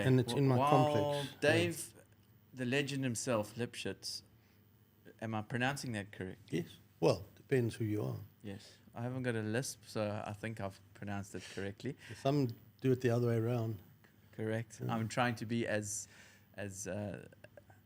And it's in my complex. Dave, the legend himself, Lipschitz, am I pronouncing that correct? Yes. Well, depends who you are. Yes. I haven't got a lisp, so I think I've pronounced it correctly. Some do it the other way around. Correct. Yeah. I'm trying to be as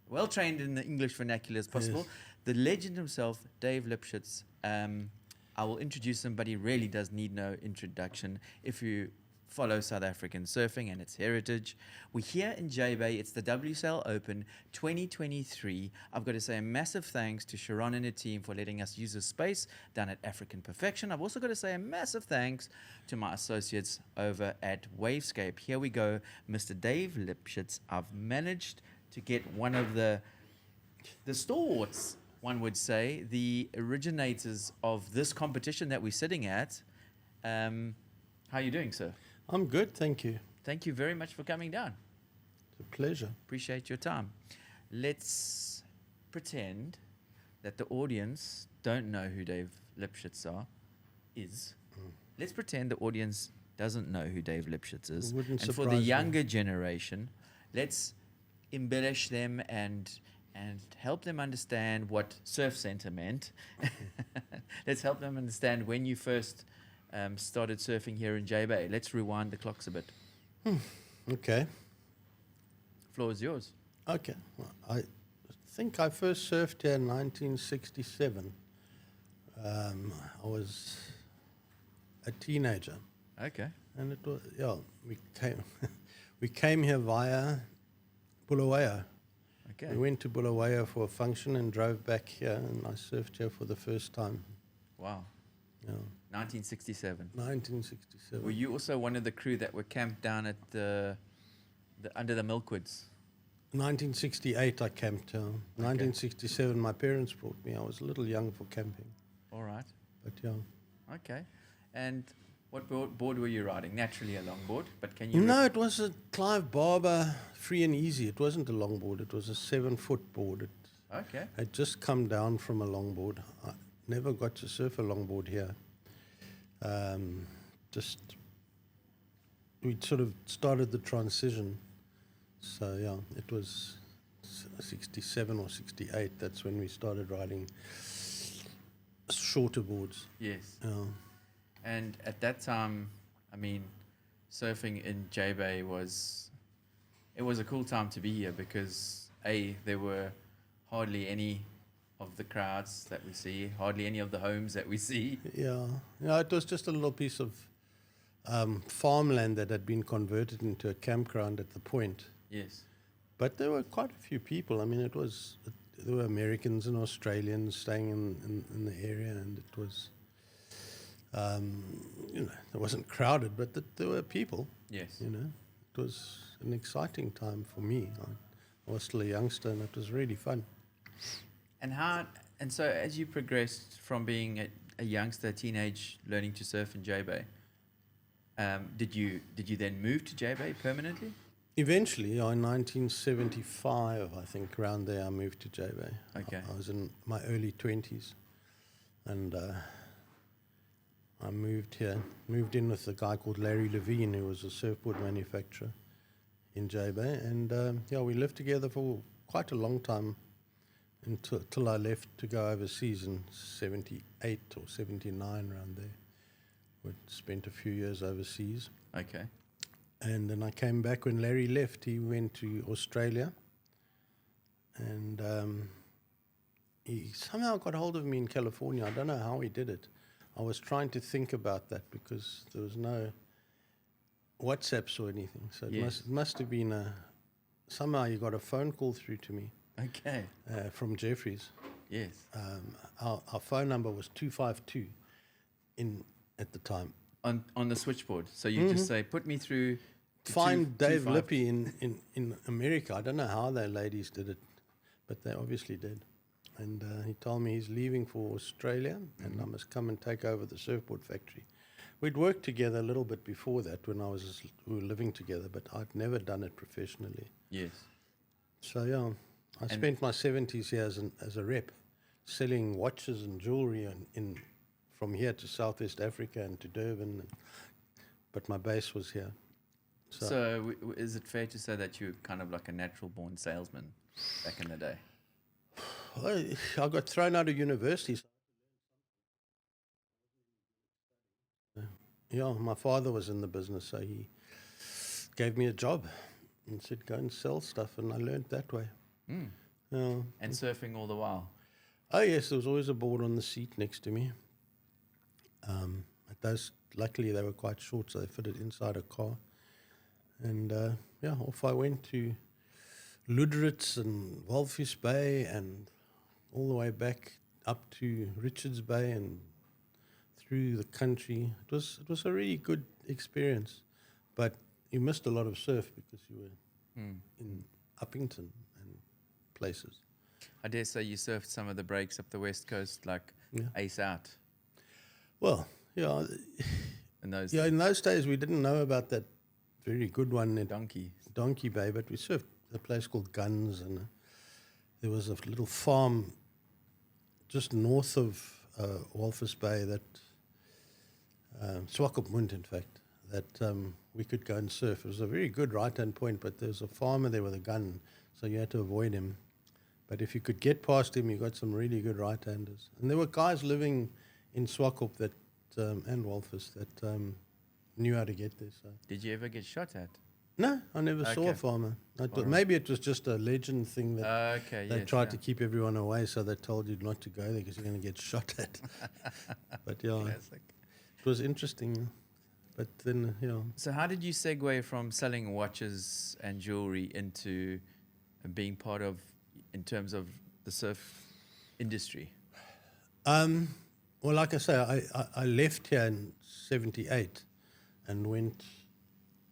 well trained in the English vernacular as possible. Yes. The legend himself, Dave Lipschitz. I will introduce him, but he really does need no introduction. If you follow South African surfing and its heritage, we're here in J-Bay. It's the WSL Open 2023. I've got to say a massive thanks to Sharon and her team for letting us use this space down at African Perfection. I've also got to say a massive thanks to my associates over at Wavescape. Here we go, Mr. Dave Lipshitz. I've managed to get one of the stalwarts, one would say, the originators of this competition that we're sitting at. How are you doing, sir? I'm good, thank you. Thank you very much for coming down. It's a pleasure. Appreciate your time. Let's pretend that the audience don't know who Dave Lipschitz is. Let's pretend the audience doesn't know who Dave Lipschitz is. And for the younger generation, let's embellish them and help them understand what Surf Center meant. Let's help them understand when you first started surfing here in J-Bay. Let's rewind the clocks a bit. Okay. Floor is yours. Okay. Well, I think I first surfed here in 1967. I was a teenager. Okay. And it was, we came here via Bulawayo. Okay. We went to Bulawayo for a function and drove back here, and I surfed here for the first time. Wow. Yeah. 1967. 1967. Were you also one of the crew that were camped down at the under the Milkwoods? 1968 I camped here. 1967 my parents brought me. I was a little young for camping. All right. But yeah. Okay. And what board were you riding? Naturally a longboard, but can you... No, it was a Clive Barber free and easy. It wasn't a longboard. It was a 7-foot board. Okay. I'd just come down from a longboard. I never got to surf a longboard here. We'd sort of started the transition. So, yeah, it was 67 or 68. That's when we started riding shorter boards. Yes. Yeah. And at that time, I mean, surfing in J-Bay was a cool time to be here because, there were hardly any of the crowds that we see, hardly any of the homes that we see. Yeah. It was just a little piece of farmland that had been converted into a campground at the point. Yes. But there were quite a few people. I mean, there were Americans and Australians staying in the area, and it was, it wasn't crowded, but there were people. Yes. It was an exciting time for me. I was still a youngster, and it was really fun. And so as you progressed from being a youngster, teenage, learning to surf in J-Bay, did you then move to J-Bay permanently? Eventually, in 1975, I think, around there, I moved to J-Bay. Okay. I was in my early 20s, and I moved in with a guy called Larry Levine, who was a surfboard manufacturer in J-Bay, and we lived together for quite a long time until I left to go overseas in 78 or 79, around there. We'd spent a few years overseas. Okay. And then I came back when Larry left. He went to Australia, and he somehow got hold of me in California. I don't know how he did it. I was trying to think about that because there was no WhatsApps or anything. So it must have been somehow he got a phone call through to me. Okay. From Jeffries. Yes. Our phone number was 252 at the time. On the switchboard. So you just say, put me through... Find Dave Lippy in America. I don't know how their ladies did it, but they obviously did. And he told me he's leaving for Australia, and I must come and take over the surfboard factory. We'd worked together a little bit before that when we were living together, but I'd never done it professionally. Yes. So, I spent my 70s here as a rep, selling watches and jewelry from here to Southwest Africa and to Durban, but my base was here. So is it fair to say that you're kind of like a natural-born salesman back in the day? I got thrown out of university. Yeah, my father was in the business, so he gave me a job and said, go and sell stuff, and I learned that way. Mm. Yeah. And surfing all the while? Oh, yes, there was always a board on the seat next to me. But those, luckily, they were quite short, so they fitted inside a car. And, yeah, off I went to Lipshitz and Walvis Bay and all the way back up to Richards Bay and through the country. It was a really good experience, but you missed a lot of surf because you were in Uppington and places. I dare say you surfed some of the breaks up the west coast, like Ace Out. Well, yeah, In those in those days we didn't know about that very good one at Donkey. Bay, but we surfed a place called Guns, and there was a little farm just north of Walvis Bay that Swakopmund, in fact, that we could go and surf. It was a very good right-hand point, but there was a farmer there with a gun, so you had to avoid him. But if you could get past him, you got some really good right-handers. And there were guys living in Swakop that and Walvis that knew how to get there. So Did you ever get shot at? no, I never saw a farmer. I thought maybe it was just a legend thing that they tried to keep everyone away, so they told you not to go there because you're going to get shot at. But yeah, Classic. it was interesting. But then, So how did you segue from selling watches and jewelry into being part of, in terms of the surf industry? Well, like I say, I left here in 1978 and went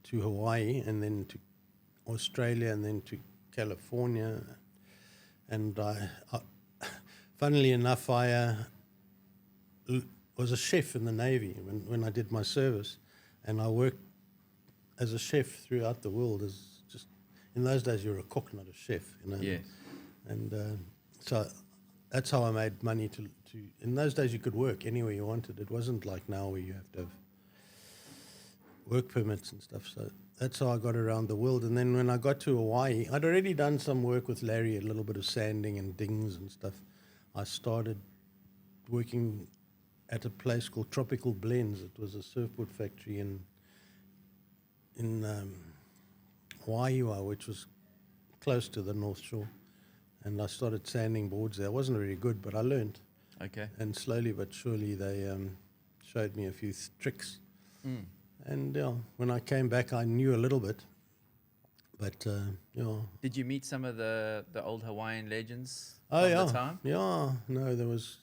to Hawaii and then to Australia and then to California. And funnily enough, I was a chef in the Navy when I did my service. And I worked as a chef throughout the world. As just in those days, you were a cook, not a chef. Yes. And so that's how I made money to. In those days, you could work anywhere you wanted. It wasn't like now where you have to have work permits and stuff. So that's how I got around the world. And then when I got to Hawaii, I'd already done some work with Larry, a little bit of sanding and dings and stuff. I started working at a place called Tropical Blends. It was a surfboard factory in Waiua, which was close to the North Shore. And I started sanding boards there. I wasn't very good, but I learned. Okay. And slowly but surely they showed me a few tricks. Mm. And when I came back, I knew a little bit. But, Did you meet some of the old Hawaiian legends Oh, of yeah. the time? Yeah. No, there was,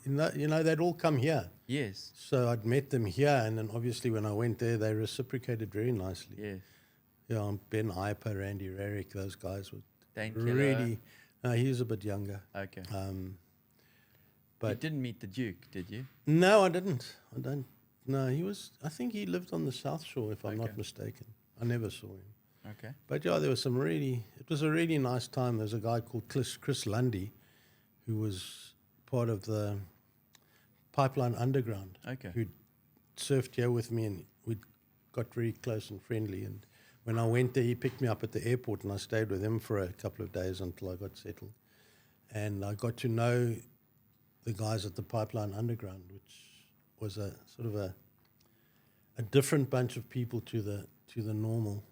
they'd all come here. Yes. So I'd met them here. And then obviously when I went there, they reciprocated very nicely. Yes. Yeah, Ben Iper, Randy Rarick, those guys were Dane Keller. really... he was a bit younger. Okay. But you didn't meet the Duke, did you? No, I didn't. I don't. No, I think he lived on the South Shore, if I'm not Okay. mistaken. I never saw him. Okay. But yeah, there was it was a really nice time. There was a guy called Chris Lundy, who was part of the Pipeline Underground, Okay. who surfed here with me, and we got very close and friendly. And when I went there, he picked me up at the airport, and I stayed with him for a couple of days until I got settled. And I got to know the guys at the Pipeline Underground, which was a sort of a different bunch of people to the normal,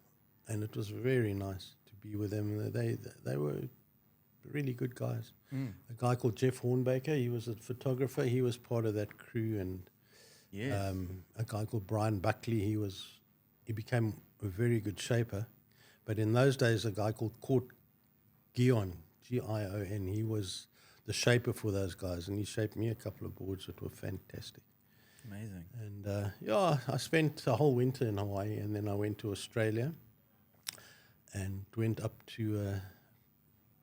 and it was very nice to be with them. They were really good guys. Mm. A guy called Jeff Hornbaker, he was a photographer. He was part of that crew, and Yes. a guy called Brian Buckley. He became a very good shaper, but in those days, a guy called Court Gion, Gion, he was the shaper for those guys, and he shaped me a couple of boards that were fantastic. Amazing. And I spent a whole winter in Hawaii, and then I went to Australia and went up to a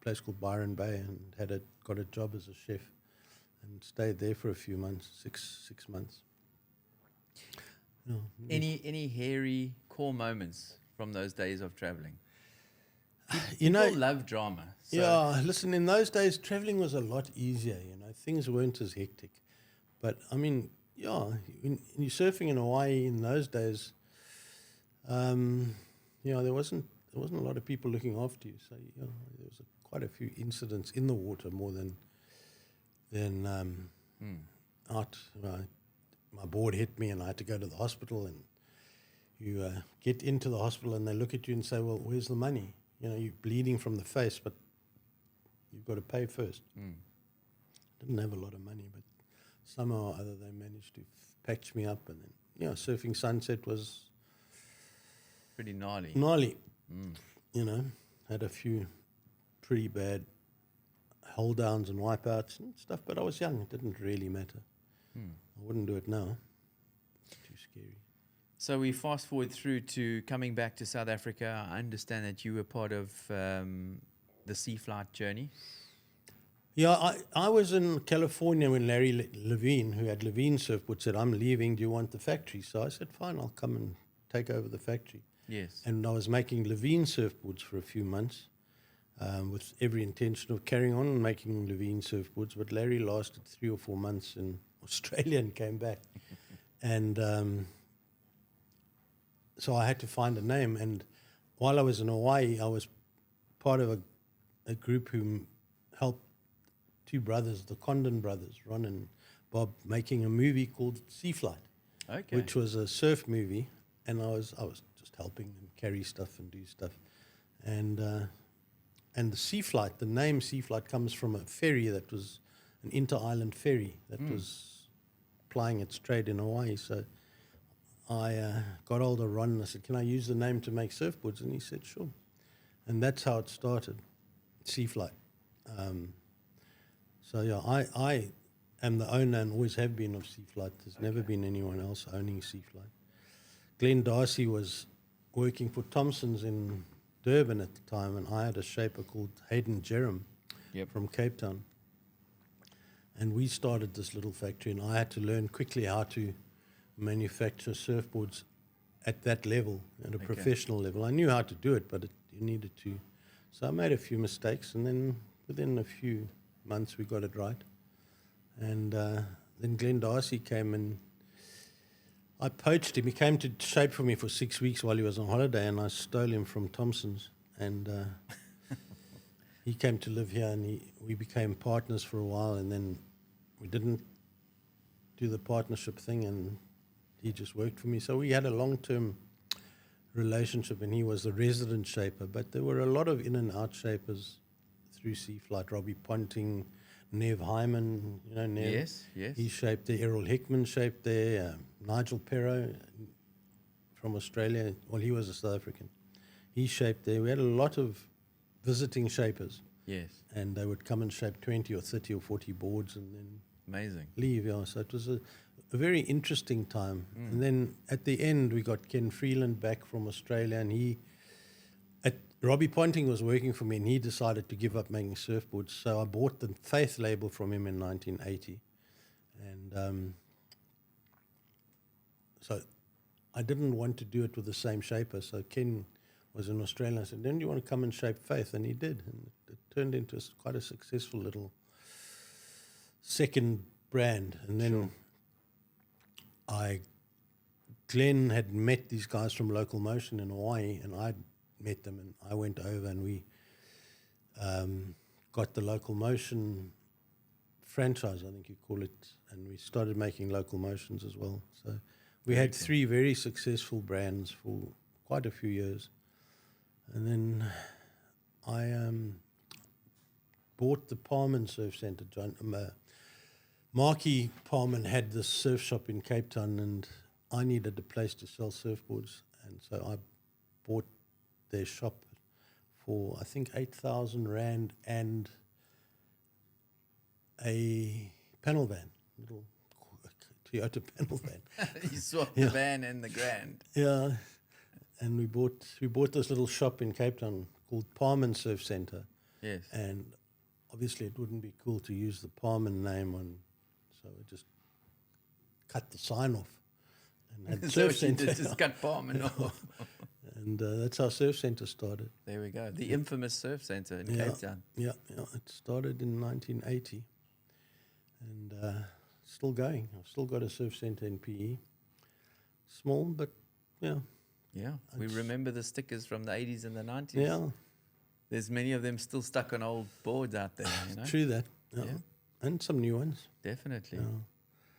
place called Byron Bay and got a job as a chef and stayed there for a few months, six months. Any hairy core moments from those days of traveling? You know, People love drama. So yeah, listen, in those days, traveling was a lot easier, things weren't as hectic. But, I mean, yeah, when you're surfing in Hawaii in those days, there wasn't a lot of people looking after you. So there was quite a few incidents in the water more than out. My board hit me and I had to go to the hospital, and you get into the hospital and they look at you and say, well, where's the money? You're bleeding from the face, but you've got to pay first. Didn't have a lot of money, but somehow or other they managed to patch me up, and then surfing Sunset was Pretty gnarly. Had a few pretty bad hold downs and wipeouts and stuff, but I was young. It didn't really matter. I wouldn't do it now. Too scary. So we fast forward through to coming back to South Africa. I understand that you were part of the sea flight journey. Yeah, I was in California when Larry Levine, who had Levine Surfboard, said, I'm leaving, do you want the factory? So I said, fine, I'll come and take over the factory. Yes. And I was making Levine surfboards for a few months with every intention of carrying on making Levine surfboards. But Larry lasted 3 or 4 months in Australia and came back. And so I had to find a name. And while I was in Hawaii, I was part of a group who helped two brothers, the Condon brothers, Ron and Bob, making a movie called Sea Flight, which was a surf movie. And I was just helping them carry stuff and do stuff. And the Sea Flight, the name Sea Flight comes from a ferry that was an inter-island ferry that was plying its trade in Hawaii. So I got hold of Ron and I said, can I use the name to make surfboards? And he said, sure. And that's how it started, Sea Flight. So yeah, I am the owner and always have been of Sea Flight. There's never been anyone else owning Sea Flight. Glenn Darcy was working for Thompson's in Durban at the time, and I had a shaper called Hayden Jerem from Cape Town. And we started this little factory, and I had to learn quickly how to manufacture surfboards at that level, at a professional level. I knew how to do it, but you needed to. So I made a few mistakes, and then within a few months we got it right. And then Glenn Darcy came, and I poached him. He came to shape for me for 6 weeks while he was on holiday, and I stole him from Thompson's. And he came to live here, and we became partners for a while, and then we didn't do the partnership thing, and he just worked for me. So we had a long-term relationship, and he was the resident shaper. But there were a lot of in and out shapers through Sea Flight. Robbie Ponting, Nev Hyman, Nev. Yes. He shaped there. Errol Hickman shaped there. Nigel Perro from Australia. Well, he was a South African. He shaped there. We had a lot of visiting shapers. Yes. And they would come and shape 20 or 30 or 40 boards and then Amazing. leave. Yeah. So it was a very interesting time. And then at the end, we got Ken Freeland back from Australia, and Robbie Ponting was working for me, and he decided to give up making surfboards. So I bought the Faith label from him in 1980. And so I didn't want to do it with the same shaper. So Ken was in Australia. I said, then do you want to come and shape Faith? And he did. And it turned into quite a successful little second brand. And then Glenn had met these guys from Local Motion in Hawaii, and I'd met them, and I went over, and we got the Local Motion franchise, I think you call it, and we started making Local Motions as well. So we had 3 very successful brands for quite a few years. And then I bought the Palman Surf Centre. Marky Palman had this surf shop in Cape Town, and I needed a place to sell surfboards, and so I bought their shop for, I think, 8,000 Rand and a panel van, little Toyota panel van. You swapped the van and the grand. Yeah, and we bought this little shop in Cape Town called Palman Surf Centre. Yes. And obviously it wouldn't be cool to use the Palman name on, so we just cut the sign off and had So Surf Centre. just cut Palman off. And that's how Surf Centre started. There we go. The infamous surf centre in Cape Town. Yeah, it started in 1980, and still going. I've still got a surf centre in PE. Small, but Yeah, we It's- remember the stickers from the 80s and the 90s. Yeah, There's many of them still stuck on old boards out there, you know? true that. Yeah. Yeah. And some new ones. Definitely. Yeah.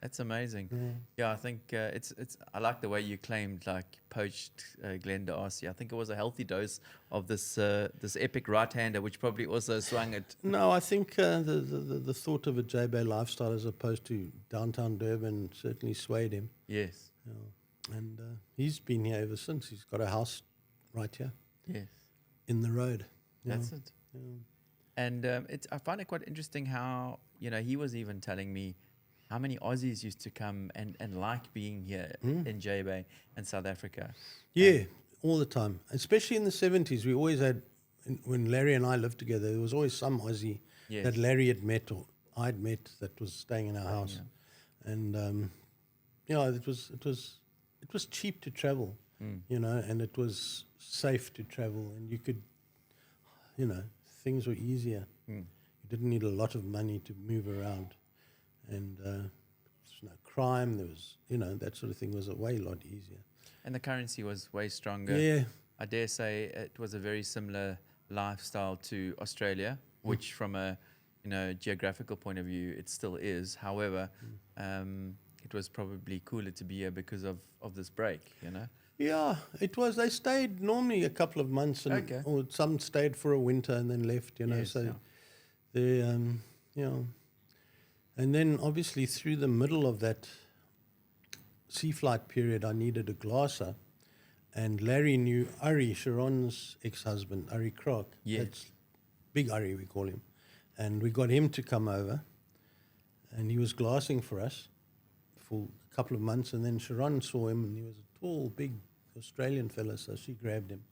That's amazing. Yeah. Yeah, I think it's. I like the way you claimed like poached Glenn D'Arcy. I think it was a healthy dose of this epic right-hander, which probably also swung it. No, I think the thought of a J-Bay lifestyle as opposed to downtown Durban certainly swayed him. Yes. Yeah. And he's been here ever since. He's got a house right here Yes. in the road. Yeah. That's it. Yeah. And I find it quite interesting how he was even telling me how many Aussies used to come and like being here in J-Bay and South Africa. Yeah, all the time. Especially in the 70s, we always had, when Larry and I lived together, there was always some Aussie Yes. that Larry had met or I'd met that was staying in our house. Yeah. And, it was cheap to travel, and it was safe to travel. And you could, things were easier. You didn't need a lot of money to move around. And there was no crime. There was, that sort of thing was a way lot easier. And the currency was way stronger. Yeah. I dare say it was a very similar lifestyle to Australia, which from a geographical point of view, it still is. However, it was probably cooler to be here because of this break, Yeah, it was. They stayed normally a couple of months, and Okay. or some stayed for a winter and then left. Yes, So yeah. they, and then obviously through the middle of that sea flight period, I needed a glasser, and Larry knew Ari, Sharon's ex-husband, Ari Kroc. Yes. That's Big Ari, we call him, and we got him to come over, and he was glassing for us for a couple of months, and then Sharon saw him, and he was a tall, big Australian fella, so she grabbed him.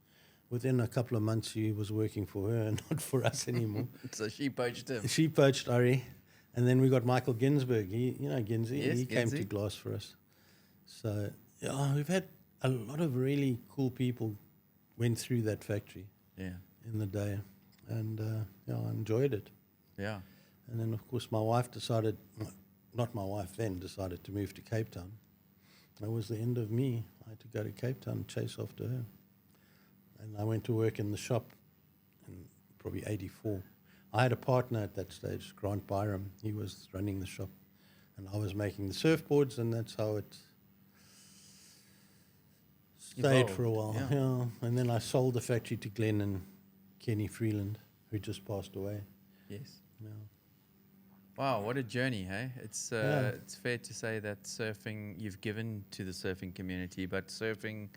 Within a couple of months, he was working for her and not for us anymore. So she poached him. She poached Ari, and then we got Michael Ginsberg. Ginsy, Yes, he came to Ginsy. glass for us. So we've had a lot of really cool people went through that factory Yeah. in the day, and I enjoyed it. Yeah. And then, of course, my wife decided, not my wife then, decided to move to Cape Town. That was the end of me. I had to go to Cape Town and chase after her. And I went to work in the shop in probably 84. I had a partner at that stage, Grant Byram. He was running the shop. And I was making the surfboards, and that's how it stayed Evolved, for a while. yeah. Yeah. And then I sold the factory to Glenn and Kenny Freeland, who just passed away. Yes. Yeah. Wow, what a journey, hey? It's Yeah. it's fair to say that surfing you've given to the surfing community, but surfing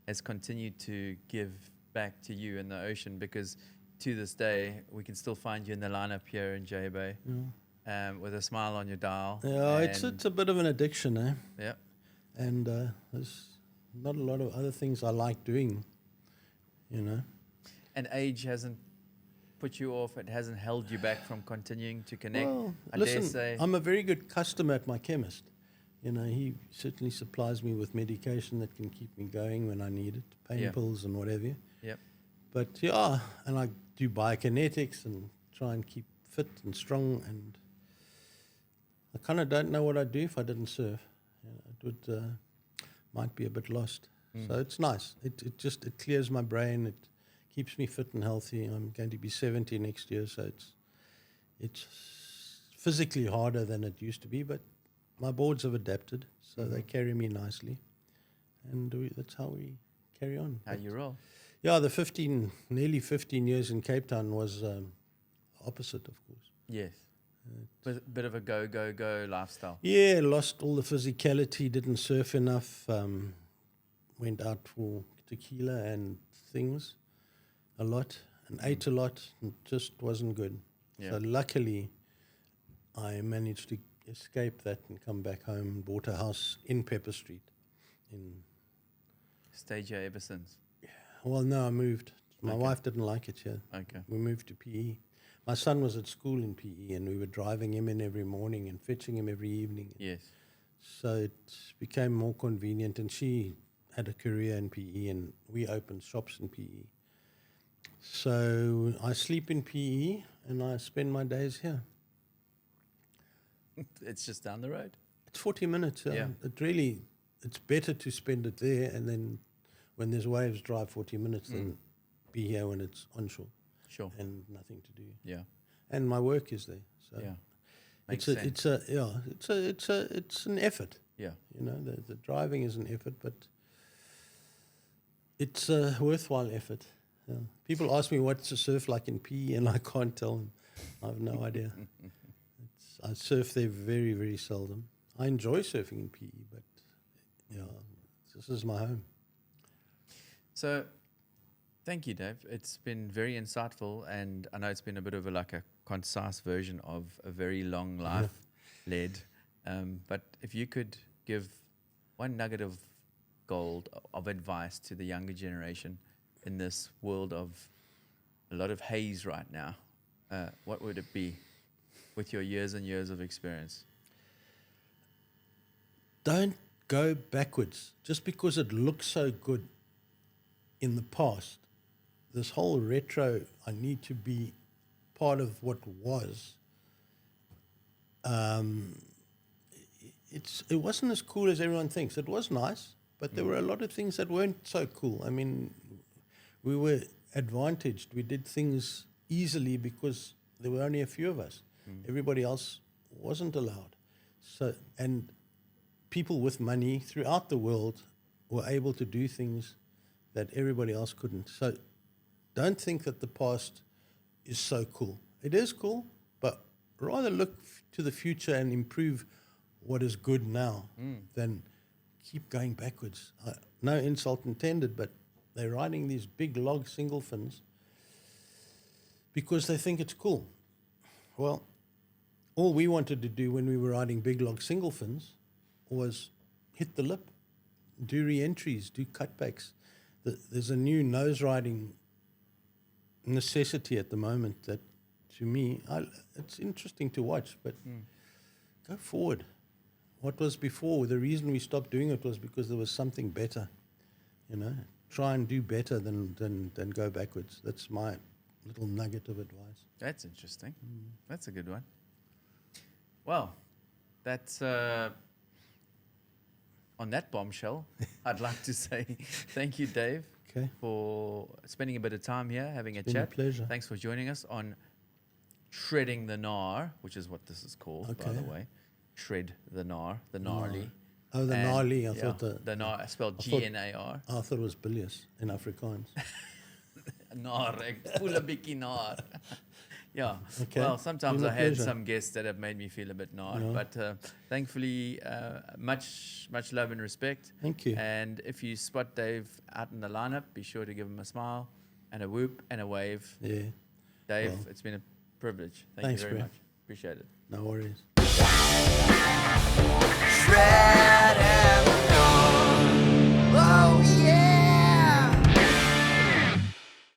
has continued to give back to you in the ocean, because to this day we can still find you in the lineup here in J-Bay with a smile on your dial. Yeah, and it's a bit of an addiction, eh? yeah, And there's not a lot of other things I like doing, and age hasn't put you off. It hasn't held you back from continuing to connect. Well, I dare listen, say. I'm a very good customer at my chemist. He certainly supplies me with medication that can keep me going when I need it, pain Yeah. pills and whatever. Yep. But and I do biokinetics and try and keep fit and strong, and I kind of don't know what I'd do if I didn't surf. It would might be a bit lost. So it's nice. It clears my brain. It keeps me fit and healthy. I'm going to be 70 next year, so it's physically harder than it used to be, but my boards have adapted, so they carry me nicely, and that's how we carry on. How you roll. Yeah, the nearly 15 years in Cape Town was opposite, of course. Yes. Bit of a go lifestyle. Yeah, lost all the physicality, didn't surf enough, went out for tequila and things a lot, and ate a lot, and just wasn't good. Yeah. So luckily, I managed to escape that and come back home and bought a house in Pepper Street. Stayed here ever since. Well, no, I moved. My Okay. wife didn't like it here. Okay. We moved to PE. My son was at school in PE, and we were driving him in every morning and fetching him every evening. Yes. So it became more convenient, and she had a career in PE, and we opened shops in PE. So I sleep in PE, and I spend my days here. It's just down the road. It's 40 minutes. Yeah. It's better to spend it there, and then when there's waves, drive 40 minutes, than be here when it's onshore Sure. and nothing to do. Yeah. And my work is there. So Yeah. it's Makes a, sense. it's an effort. Yeah. You know, the driving is an effort, but it's a worthwhile effort. Yeah. People ask me what's the surf like in PE, and I can't tell them. I have no idea. I surf there very, very seldom. I enjoy surfing in PE, but yeah, this is my home. So, thank you, Dave. It's been very insightful, and I know it's been a bit of a concise version of a very long life led. But if you could give one nugget of gold of advice to the younger generation in this world of a lot of haze right now, what would it be with your years and years of experience? Don't go backwards just because it looks so good in the past. This whole retro, I need to be part of what was. It wasn't as cool as everyone thinks. It was nice, but there were a lot of things that weren't so cool. I mean, we were advantaged. We did things easily because there were only a few of us. Everybody else wasn't allowed. So, and people with money throughout the world were able to do things that everybody else couldn't. So don't think that the past is so cool. It is cool, but rather look to the future and improve what is good now than keep going backwards. No insult intended, but they're riding these big log single fins because they think it's cool. Well, all we wanted to do when we were riding big log single fins was hit the lip, do re-entries, do cutbacks. There's a new nose riding necessity at the moment that, to me, it's interesting to watch, but go forward. What was before, the reason we stopped doing it was because there was something better. You know, try and do better than go backwards. That's my little nugget of advice. That's interesting. That's a good one. Well, that's on that bombshell, I'd like to say thank you, Dave, for spending a bit of time here, having a Been chat. a pleasure. Thanks for joining us on Shredding the Gnar, which is what this is called, by the way. Shred the Gnar, the gnarly. Oh, the And, gnarly. I yeah, thought the Gnar, spelled I thought- Gnar. I thought it was bilious in Afrikaans. Gnar, ek voel 'n bietjie gnar. Yeah. Okay. Well, sometimes Been I a had pleasure. some guests that have made me feel a bit gnar, Yeah. but thankfully, much love and respect. Thank you. And if you spot Dave out in the lineup, be sure to give him a smile and a whoop and a wave. Yeah, Dave, Well, it's been a privilege. Thank thanks, you very Brett. much. Appreciate it. no worries. Shred